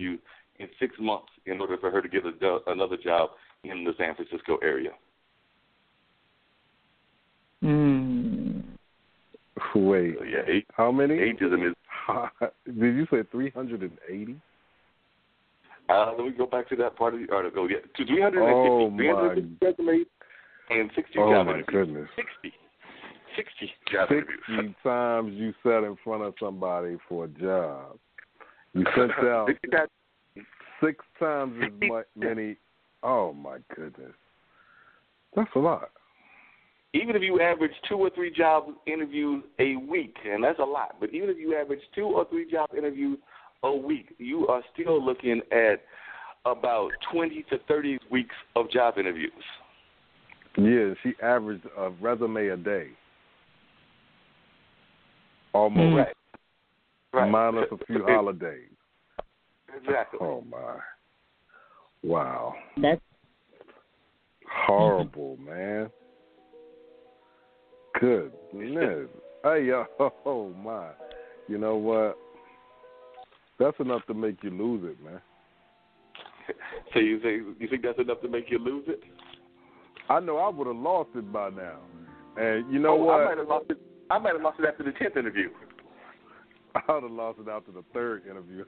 interviews in 6 months in order for her to get another job in the San Francisco area. Wait, So, yeah, how many? Ageism is. Did you say 380? Let me go back to that part of the article. Yeah, to 350. Oh, 350 resumes and 60 job interviews. Goodness. 60 job interviews. 60 times you sat in front of somebody for a job. You sent out 6 times as many. Oh, my goodness. That's a lot. Even if you average 2 or 3 job interviews a week, and that's a lot, but even if you average 2 or 3 job interviews a week, you are still looking at about 20 to 30 weeks of job interviews. Yeah, she averaged a resume a day. Almost. Right. Minus a few holidays. Exactly. Oh, my. Wow. That's horrible, man. Goodness. Hey, oh, my. You know what? That's enough to make you lose it, man. So you think that's enough to make you lose it? I know I would have lost it by now. And you know what? I might have lost it after the 10th interview. I would have lost it after the 3rd interview.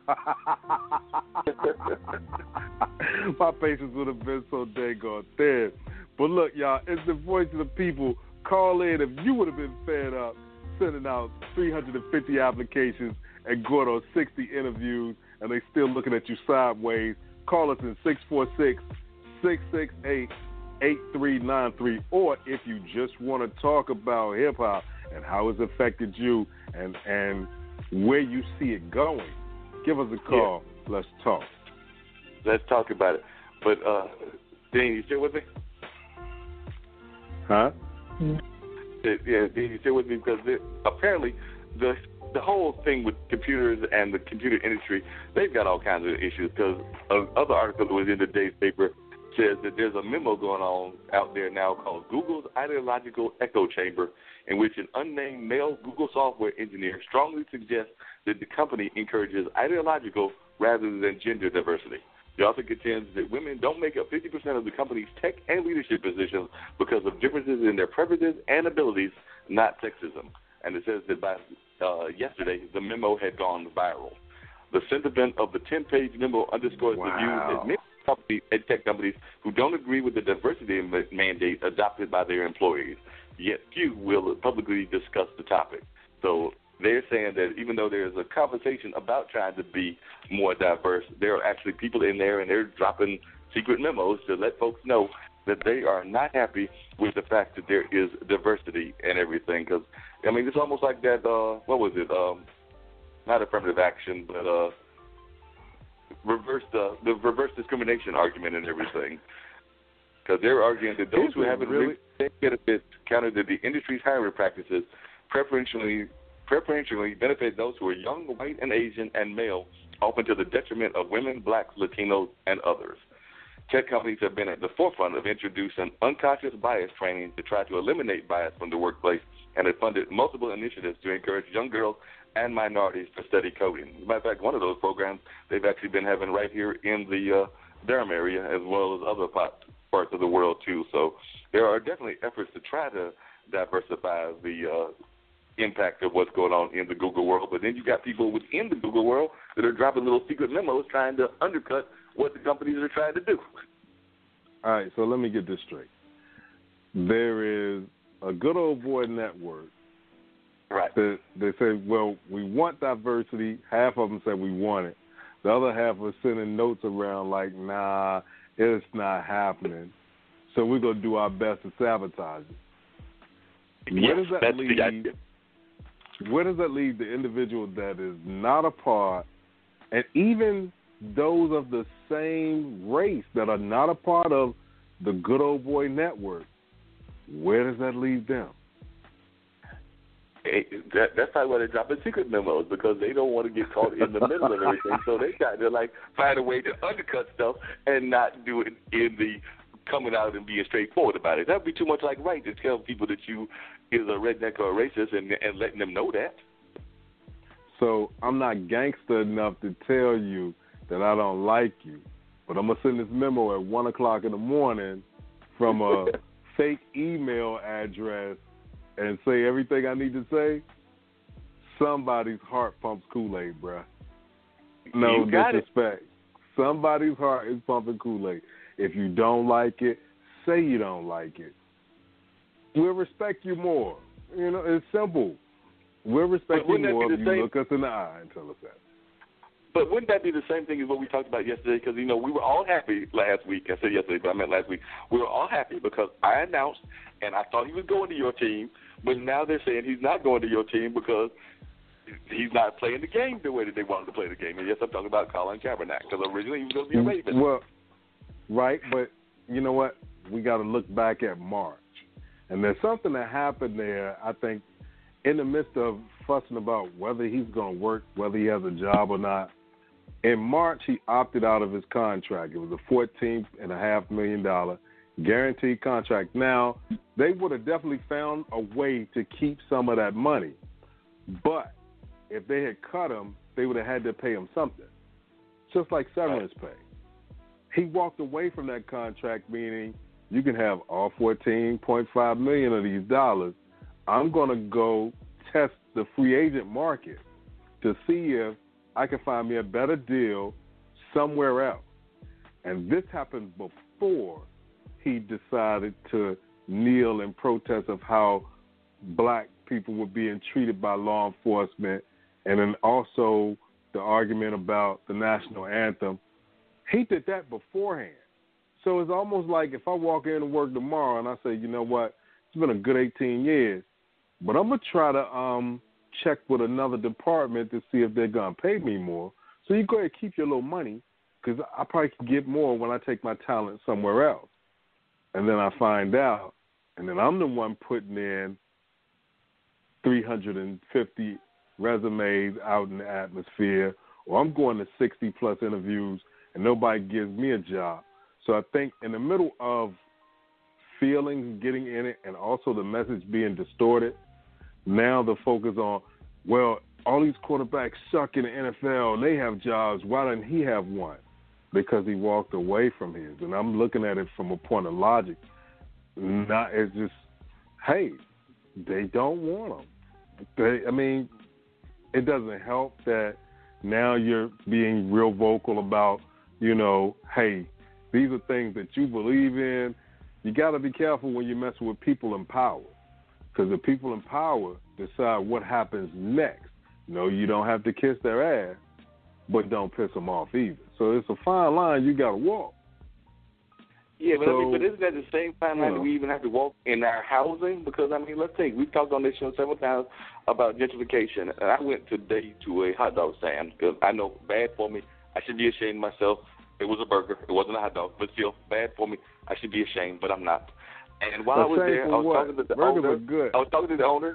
My patience would have been so daggone thin. But look, y'all, it's the voice of the people. Call in if you would have been fed up sending out 350 applications and going on 60 interviews and they still looking at you sideways. Call us in 646-668-8393. Or if you just want to talk about hip-hop and how it's affected you and where you see it going, give us a call. Yeah. Let's talk. Let's talk about it. But, Dan, you still with me? Huh? Yeah, Dan, you still with me? Because apparently the whole thing with computers and the computer industry, they've got all kinds of issues. Because another article that was in today's paper says that there's a memo going on out there now called Google's Ideological Echo Chamber, in which an unnamed male Google software engineer strongly suggests that the company encourages ideological rather than gender diversity. He also contends that women don't make up 50% of the company's tech and leadership positions because of differences in their preferences and abilities, not sexism. And it says that by yesterday, the memo had gone viral. The sentiment of the 10-page memo underscores the view that many companies and tech companies who don't agree with the diversity mandate adopted by their employees, yet few will publicly discuss the topic. So they're saying that even though there's a conversation about trying to be more diverse, there are actually people in there and they're dropping secret memos to let folks know that they are not happy with the fact that there is diversity and everything. Because, I mean, it's almost like that, what was it? Not affirmative action, but the reverse discrimination argument and everything. Because they're arguing that those who haven't really benefits counter that the industry's hiring practices preferentially benefit those who are young, white, and Asian, and male, often to the detriment of women, blacks, Latinos, and others. Tech companies have been at the forefront of introducing unconscious bias training to try to eliminate bias from the workplace and have funded multiple initiatives to encourage young girls and minorities to study coding. As a matter of fact, one of those programs they've actually been having right here in the Durham area as well as other parts of the world, too. So there are definitely efforts to try to diversify the impact of what's going on in the Google world. But then you got people within the Google world that are dropping little secret memos trying to undercut what the companies are trying to do. All right, so let me get this straight. There is a good old boy network. Right. That they say, well, we want diversity. Half of them say we want it. The other half are sending notes around like, nah, it's not happening. So we're going to do our best to sabotage it. Where does that leave? Where does that leave the individual that is not a part, and even those of the same race that are not a part of the good old boy network? Where does that leave them? That's probably why they're dropping secret memos, because they don't want to get caught in the middle of everything. So they try to find a way to undercut stuff and not do it in the coming out and being straightforward about it. That would be too much like right to tell people that you is a redneck or a racist and letting them know that. So I'm not gangster enough to tell you that I don't like you, but I'm going to send this memo at 1 o'clock in the morning from a fake email address and say everything I need to say, somebody's heart pumps Kool-Aid, bruh. No disrespect. Somebody's heart is pumping Kool-Aid. If you don't like it, say you don't like it. We'll respect you more. You know, it's simple. We'll respect you more if you look us in the eye and tell us that. But wouldn't that be the same thing as what we talked about yesterday? Because, you know, we were all happy last week. I said yesterday, but I meant last week. We were all happy because I announced, and I thought he was going to your team, but now they're saying he's not going to your team because he's not playing the game the way that they wanted to play the game. And yes, I'm talking about Colin Kaepernick, because originally he was going to be a Raven. Well, right, but you know what? We got to look back at March. And there's something that happened there, I think, in the midst of fussing about whether he's going to work, whether he has a job or not. In March, he opted out of his contract. It was a $14.5 million guaranteed contract. Now, they would have definitely found a way to keep some of that money. But if they had cut him, they would have had to pay him something, just like severance pay. He walked away from that contract, meaning you can have all $14.5 million of these dollars. I'm going to go test the free agent market to see if I can find me a better deal somewhere else. And this happened before he decided to kneel in protest of how black people were being treated by law enforcement, and then also the argument about the national anthem. He did that beforehand. So it's almost like if I walk in to work tomorrow and I say, you know what, it's been a good 18 years, but I'm going to try to check with another department to see if they're going to pay me more. So you go ahead and keep your little money, because I probably can get more when I take my talent somewhere else. And then I find out, and then I'm the one putting in 350 resumes out in the atmosphere, or I'm going to 60-plus interviews, and nobody gives me a job. So I think in the middle of feelings getting in it and also the message being distorted, now the focus on, well, all these quarterbacks suck in the NFL and they have jobs. Why didn't he have one? Because he walked away from his. And I'm looking at it from a point of logic. It's just, hey, they don't want him. It doesn't help that now you're being real vocal about, you know, hey, these are things that you believe in. You got to be careful when you're messing with people in power, because the people in power decide what happens next. You know, you don't have to kiss their ass, but don't piss them off either. So it's a fine line you got to walk. Yeah, but isn't that the same fine line that we even have to walk in our housing? Because, let's take, we've talked on this show several times about gentrification. And I went today to a hot dog stand because I know bad for me. I should be ashamed of myself. It was a burger. It wasn't a hot dog, but still bad for me. I should be ashamed, but I'm not. And while I was there, I was talking to the owner. I was talking to the owner,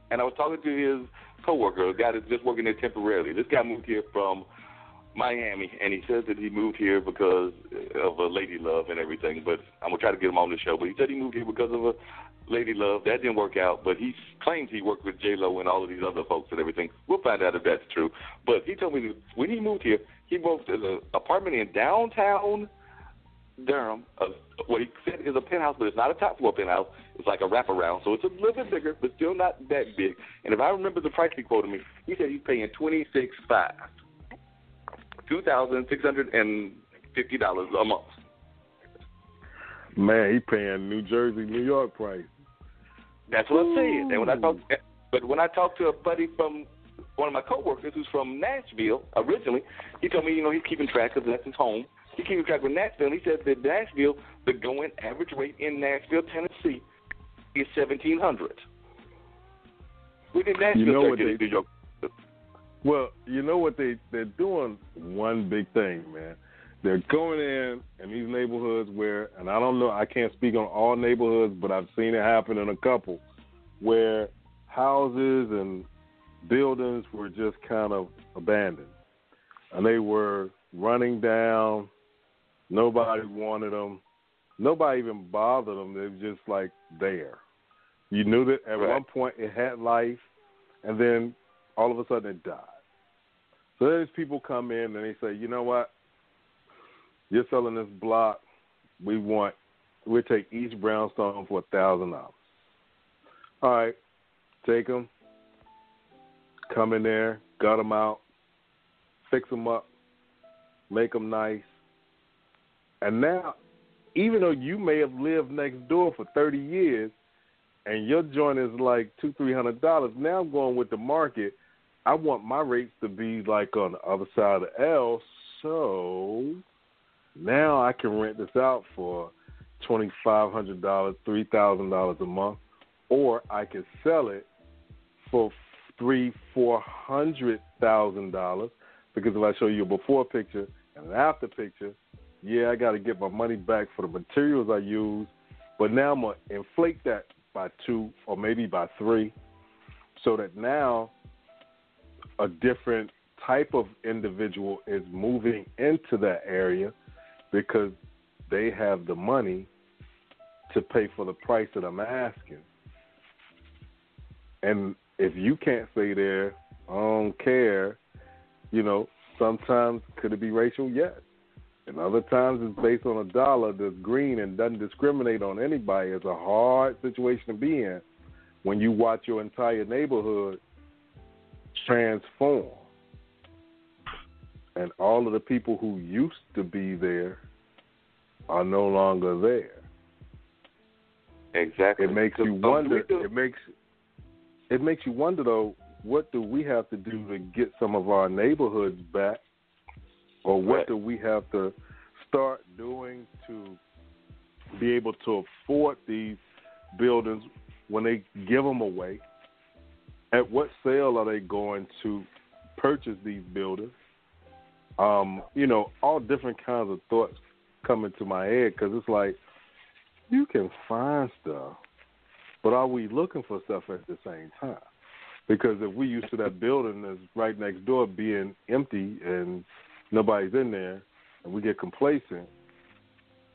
and I was talking to his coworker, a guy that's just working there temporarily. This guy moved here from Miami, and he says that he moved here because of a lady love and everything. But I'm gonna try to get him on the show. But he said he moved here because of a lady love. That didn't work out. But he claims he worked with J-Lo and all of these other folks and everything. We'll find out if that's true. But he told me that when he moved here, he moved to an apartment in downtown Durham. What he said is a penthouse, but it's not a top floor penthouse. It's like a wraparound, so it's a little bit bigger, but still not that big. And if I remember the price he quoted me, he said he's paying $26,500, $2,650 a month. Man, he paying New Jersey, New York price. That's what I'm saying. And when I talked to a buddy from one of my coworkers who's from Nashville originally, he told me, he's keeping track because that's his home. He's keeping track with Nashville, and he said that Nashville, the going average rate in Nashville, Tennessee, is $1,700. We did Nashville, New York. Well, you know what they're doing? One big thing, man. They're going in these neighborhoods where, and I don't know, I can't speak on all neighborhoods, but I've seen it happen in a couple, where houses and buildings were just kind of abandoned. And they were running down. Nobody wanted them. Nobody even bothered them. They were just like there. You knew that at one point it had life, and then all of a sudden it died. So there's people come in and they say, you know what? you're selling this block. We'll take each brownstone for $1,000. All right, take them, come in there, gut them out, fix them up, make them nice. And now, even though you may have lived next door for 30 years and your joint is like $200-$300, now I'm going with the market. I want my rates to be like on the other side of the L, so now I can rent this out for $2,500, $3,000 a month, or I can sell it for $300,000-$400,000, because if I show you a before picture and an after picture, yeah, I got to get my money back for the materials I use, but now I'm going to inflate that by 2 or maybe by 3, so that now a different type of individual is moving into that area because they have the money to pay for the price that I'm asking. And if you can't stay there, I don't care. Sometimes could it be racial? Yes. And other times it's based on a dollar that's green and doesn't discriminate on anybody. It's a hard situation to be in when you watch your entire neighborhood transform. And all of the people who used to be there are no longer there. Exactly. It makes you wonder. It makes you wonder, though, what do we have to do to get some of our neighborhoods back? Or what do we have to start doing to be able to afford these buildings when they give them away? At what sale are they going to purchase these buildings? All different kinds of thoughts come into my head, because it's like, you can find stuff, but are we looking for stuff at the same time? Because if we used to that building that's right next door being empty and nobody's in there, and we get complacent,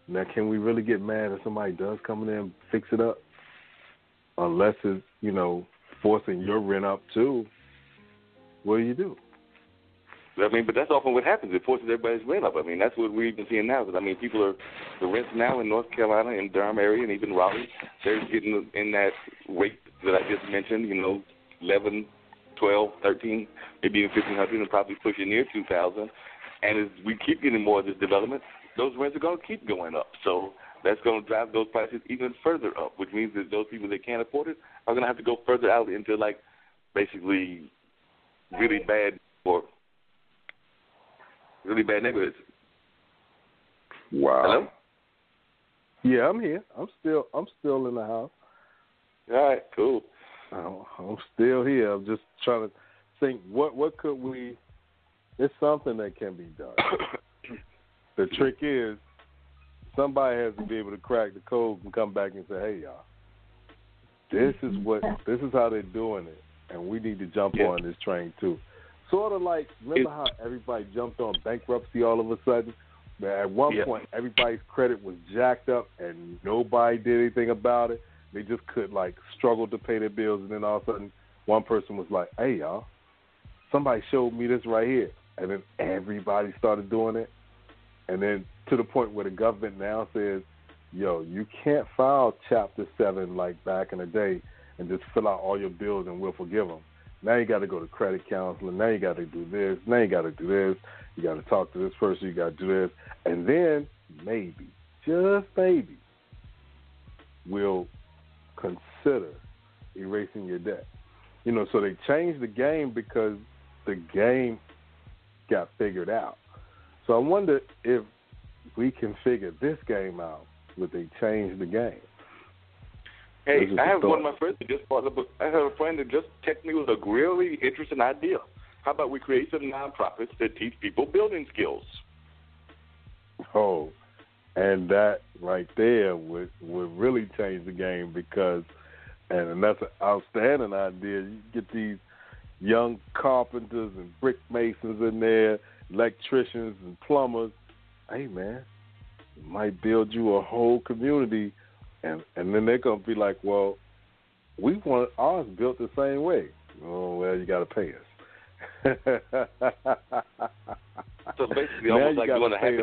now can we really get mad if somebody does come in there and fix it up? Unless it's, forcing your rent up too. What do? But that's often what happens. It forces everybody's rent up. That's what we've been seeing now. Because, the rents now in North Carolina, in Durham area, and even Raleigh, they're getting in that rate that I just mentioned, 11, 12, 13, maybe even 1,500, and probably pushing near 2,000. And as we keep getting more of this development, those rents are going to keep going up. So that's going to drive those prices even further up, which means that those people that can't afford it are going to have to go further out into, basically really bad neighborhoods. Wow. Hello? Yeah, I'm here. I'm still in the house. All right, cool. I'm still here. I'm just trying to think what could we. It's something that can be done. The trick is somebody has to be able to crack the code and come back and say, "Hey, y'all, this is how they're doing it, and we need to jump on this train too." Sort of like, remember how everybody jumped on bankruptcy all of a sudden? At one point, everybody's credit was jacked up, and nobody did anything about it. They just could struggle to pay their bills, and then all of a sudden, one person was like, "Hey, y'all, somebody showed me this right here," and then everybody started doing it, and then to the point where the government now says, "Yo, you can't file Chapter 7 like back in the day and just fill out all your bills and we'll forgive them. Now you got to go to credit counseling. Now you got to do this. Now you got to do this. You got to talk to this person. You got to do this, and then maybe, just maybe, we'll consider erasing your debt." So they changed the game because the game got figured out. So I wonder if we can figure this game out, would they change the game? Hey, I have one of my friends that just bought a book. I have a friend that just texted me with a really interesting idea. How about we create some nonprofits that teach people building skills? Oh, and that right there would really change the game, because, and that's an outstanding idea. You get these young carpenters and brick masons in there, electricians and plumbers. Hey, man, it might build you a whole community, and then they're going to be like, well, we want ours built the same way. Oh, well, you got to pay us. So basically, almost like you want to have